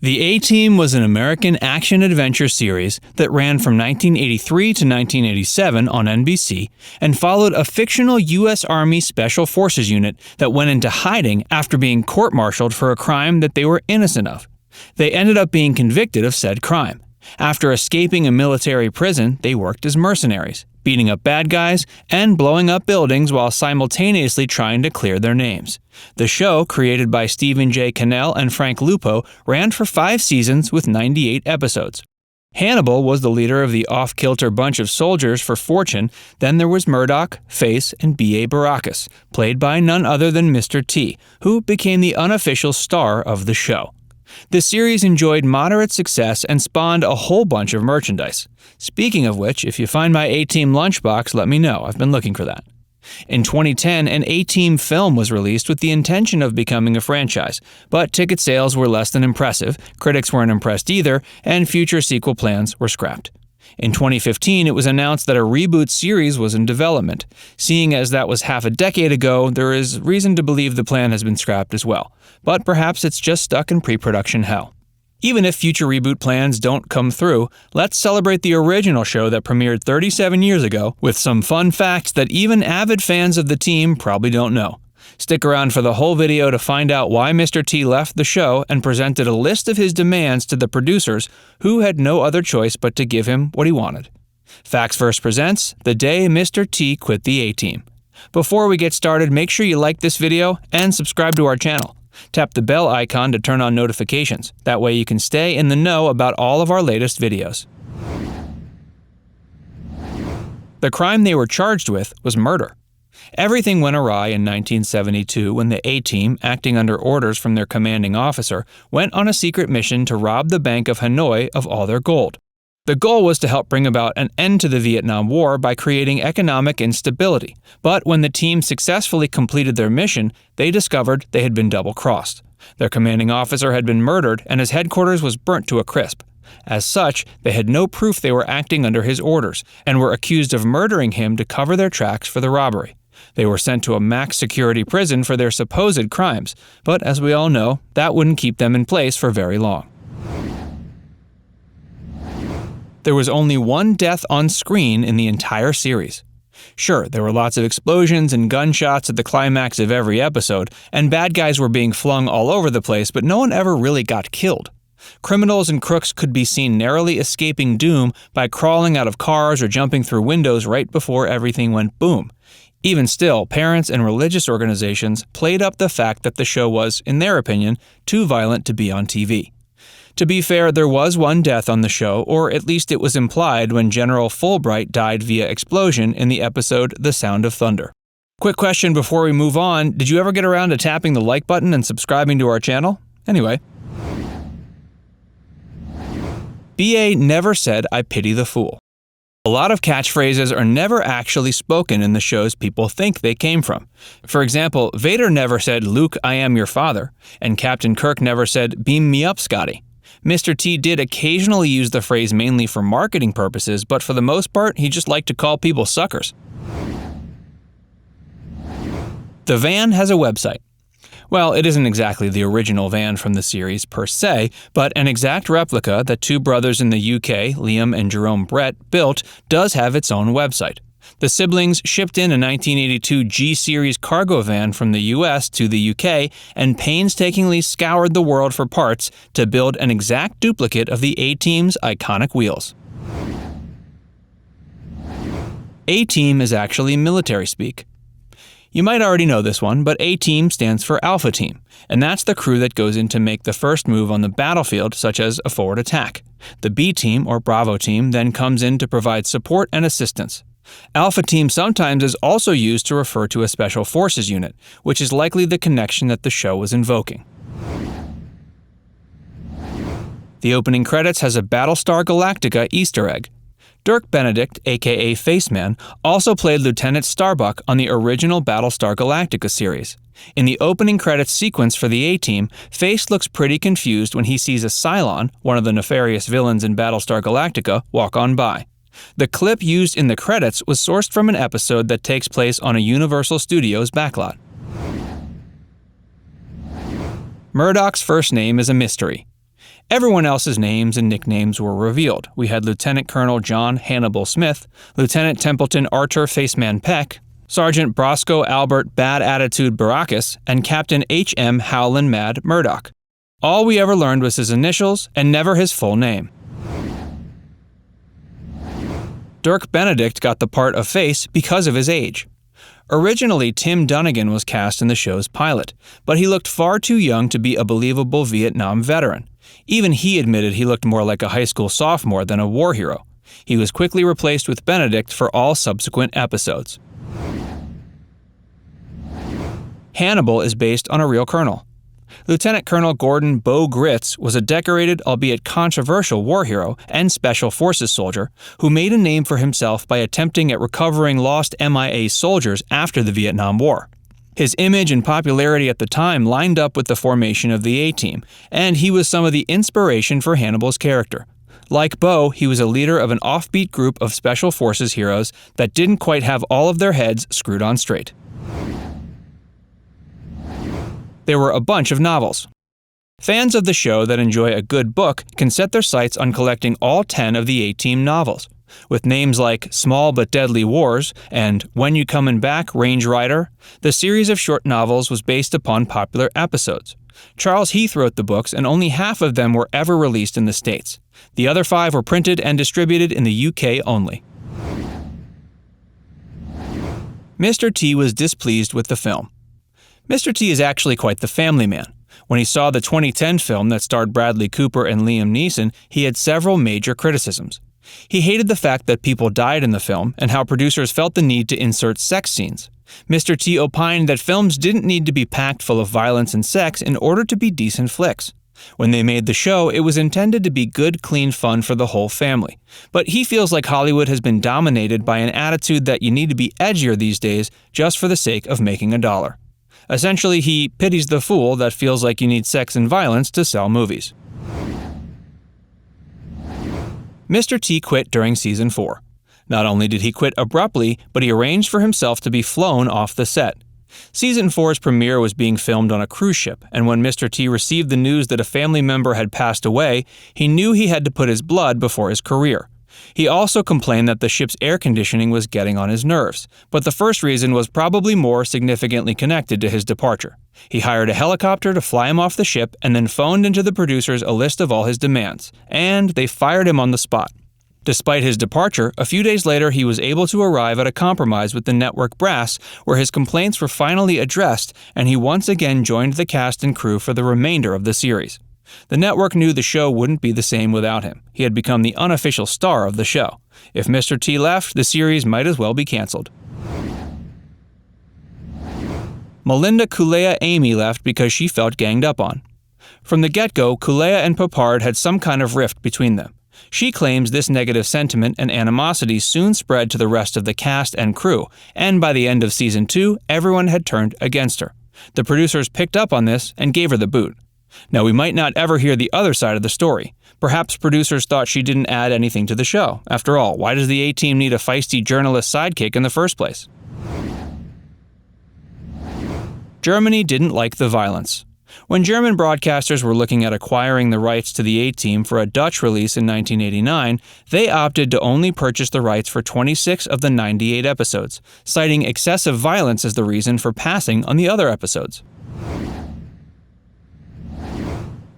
The A-Team was an American action-adventure series that ran from 1983 to 1987 on NBC and followed a fictional U.S. Army Special Forces unit that went into hiding after being court-martialed for a crime that they were innocent of. They ended up being convicted of said crime. After escaping a military prison, they worked as mercenaries, beating up bad guys and blowing up buildings while simultaneously trying to clear their names. The show, created by Stephen J. Cannell and Frank Lupo, ran for 5 seasons with 98 episodes. Hannibal was the leader of the off-kilter bunch of soldiers for Fortune. Then there was Murdock, Face, and B.A. Baracus, played by none other than Mr. T, who became the unofficial star of the show. The series enjoyed moderate success and spawned a whole bunch of merchandise. Speaking of which, if you find my A-Team lunchbox, let me know. I've been looking for that. In 2010, an A-Team film was released with the intention of becoming a franchise, but ticket sales were less than impressive, critics weren't impressed either, and future sequel plans were scrapped. In 2015, it was announced that a reboot series was in development. Seeing as that was half a decade ago, there is reason to believe the plan has been scrapped as well. But perhaps it's just stuck in pre-production hell. Even if future reboot plans don't come through, let's celebrate the original show that premiered 37 years ago with some fun facts that even avid fans of the team probably don't know. Stick around for the whole video to find out why Mr. T left the show and presented a list of his demands to the producers, who had no other choice but to give him what he wanted. Facts First presents The Day Mr. T Quit the A-Team. Before we get started, make sure you like this video and subscribe to our channel. Tap the bell icon to turn on notifications. That way you can stay in the know about all of our latest videos. The crime they were charged with was murder. Everything went awry in 1972 when the A-Team, acting under orders from their commanding officer, went on a secret mission to rob the Bank of Hanoi of all their gold. The goal was to help bring about an end to the Vietnam War by creating economic instability, but when the team successfully completed their mission, they discovered they had been double-crossed. Their commanding officer had been murdered and his headquarters was burnt to a crisp. As such, they had no proof they were acting under his orders and were accused of murdering him to cover their tracks for the robbery. They were sent to a max security prison for their supposed crimes, but as we all know, that wouldn't keep them in place for very long. There was only one death on screen in the entire series. Sure, there were lots of explosions and gunshots at the climax of every episode, and bad guys were being flung all over the place, but no one ever really got killed. Criminals and crooks could be seen narrowly escaping doom by crawling out of cars or jumping through windows right before everything went boom. Even still, parents and religious organizations played up the fact that the show was, in their opinion, too violent to be on TV. To be fair, there was one death on the show, or at least it was implied when General Fulbright died via explosion in the episode The Sound of Thunder. Quick question before we move on, did you ever get around to tapping the like button and subscribing to our channel? Anyway. B.A. never said, "I pity the fool." A lot of catchphrases are never actually spoken in the shows people think they came from. For example, Vader never said, "Luke, I am your father," and Captain Kirk never said, "Beam me up, Scotty." Mr. T did occasionally use the phrase mainly for marketing purposes, but for the most part, he just liked to call people suckers. The van has a website. Well, it isn't exactly the original van from the series per se, but an exact replica that two brothers in the UK, Liam and Jerome Brett, built does have its own website. The siblings shipped in a 1982 G-Series cargo van from the US to the UK and painstakingly scoured the world for parts to build an exact duplicate of the A-Team's iconic wheels. A-Team is actually military speak. You might already know this one, but A-Team stands for Alpha Team, and that's the crew that goes in to make the first move on the battlefield, such as a forward attack. The B-Team, or Bravo Team, then comes in to provide support and assistance. Alpha Team sometimes is also used to refer to a Special Forces unit, which is likely the connection that the show was invoking. The opening credits has a Battlestar Galactica Easter egg. Dirk Benedict, aka Faceman, also played Lieutenant Starbuck on the original Battlestar Galactica series. In the opening credits sequence for the A-Team, Face looks pretty confused when he sees a Cylon, one of the nefarious villains in Battlestar Galactica, walk on by. The clip used in the credits was sourced from an episode that takes place on a Universal Studios backlot. Murdock's first name is a mystery. Everyone else's names and nicknames were revealed. We had Lieutenant Colonel John Hannibal Smith, Lieutenant Templeton Archer Faceman Peck, Sergeant Brosco Albert Bad Attitude Baracus, and Captain H.M. Howlin' Mad Murdock. All we ever learned was his initials and never his full name. Dirk Benedict got the part of Face because of his age. Originally, Tim Dunnigan was cast in the show's pilot, but he looked far too young to be a believable Vietnam veteran. Even he admitted he looked more like a high school sophomore than a war hero. He was quickly replaced with Benedict for all subsequent episodes. Hannibal is based on a real colonel. Lieutenant Colonel Gordon Bo Gritz was a decorated, albeit controversial, war hero and Special Forces soldier who made a name for himself by attempting at recovering lost MIA soldiers after the Vietnam War. His image and popularity at the time lined up with the formation of the A-Team, and he was some of the inspiration for Hannibal's character. Like Bo, he was a leader of an offbeat group of Special Forces heroes that didn't quite have all of their heads screwed on straight. There were a bunch of novels. Fans of the show that enjoy a good book can set their sights on collecting all 10 of the A-Team novels. With names like Small But Deadly Wars and When You Comin' Back, Range Rider, the series of short novels was based upon popular episodes. Charles Heath wrote the books, and only half of them were ever released in the States. The other 5 were printed and distributed in the UK only. Mr. T was displeased with the film. Mr. T is actually quite the family man. When he saw the 2010 film that starred Bradley Cooper and Liam Neeson, he had several major criticisms. He hated the fact that people died in the film and how producers felt the need to insert sex scenes. Mr. T opined that films didn't need to be packed full of violence and sex in order to be decent flicks. When they made the show, it was intended to be good, clean fun for the whole family. But he feels like Hollywood has been dominated by an attitude that you need to be edgier these days just for the sake of making a dollar. Essentially, he pities the fool that feels like you need sex and violence to sell movies. Mr. T quit during season 4. Not only did he quit abruptly, but he arranged for himself to be flown off the set. Season 4's premiere was being filmed on a cruise ship, and when Mr. T received the news that a family member had passed away, he knew he had to put his blood before his career. He also complained that the ship's air conditioning was getting on his nerves, but the first reason was probably more significantly connected to his departure. He hired a helicopter to fly him off the ship and then phoned into the producers a list of all his demands, and they fired him on the spot. Despite his departure, a few days later he was able to arrive at a compromise with the network brass where his complaints were finally addressed, and he once again joined the cast and crew for the remainder of the series. The network knew the show wouldn't be the same without him. He had become the unofficial star of the show. If Mr. T left, the series might as well be canceled. Melinda Kulea Amy left because she felt ganged up on. From the get-go, Kulea and Papard had some kind of rift between them. She claims this negative sentiment and animosity soon spread to the rest of the cast and crew, and by the end of season 2, everyone had turned against her. The producers picked up on this and gave her the boot. Now, we might not ever hear the other side of the story. Perhaps producers thought she didn't add anything to the show. After all, why does the A-Team need a feisty journalist sidekick in the first place? Germany didn't like the violence. When German broadcasters were looking at acquiring the rights to the A-Team for a Dutch release in 1989, they opted to only purchase the rights for 26 of the 98 episodes, citing excessive violence as the reason for passing on the other episodes.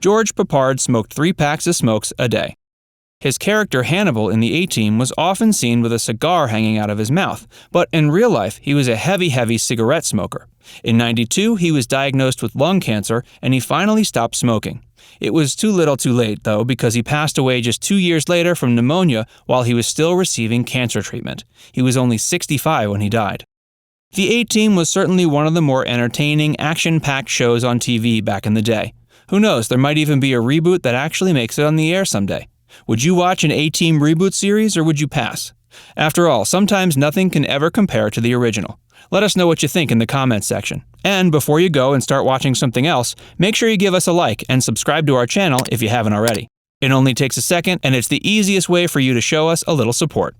George Papard smoked 3 packs of smokes a day. His character Hannibal in the A-Team was often seen with a cigar hanging out of his mouth, but in real life he was a heavy cigarette smoker. In '92, he was diagnosed with lung cancer and he finally stopped smoking. It was too little too late, though, because he passed away just 2 years later from pneumonia while he was still receiving cancer treatment. He was only 65 when he died. The A-Team was certainly one of the more entertaining, action-packed shows on TV back in the day. Who knows, there might even be a reboot that actually makes it on the air someday. Would you watch an A-Team reboot series or would you pass? After all, sometimes nothing can ever compare to the original. Let us know what you think in the comments section. And before you go and start watching something else, make sure you give us a like and subscribe to our channel if you haven't already. It only takes a second and it's the easiest way for you to show us a little support.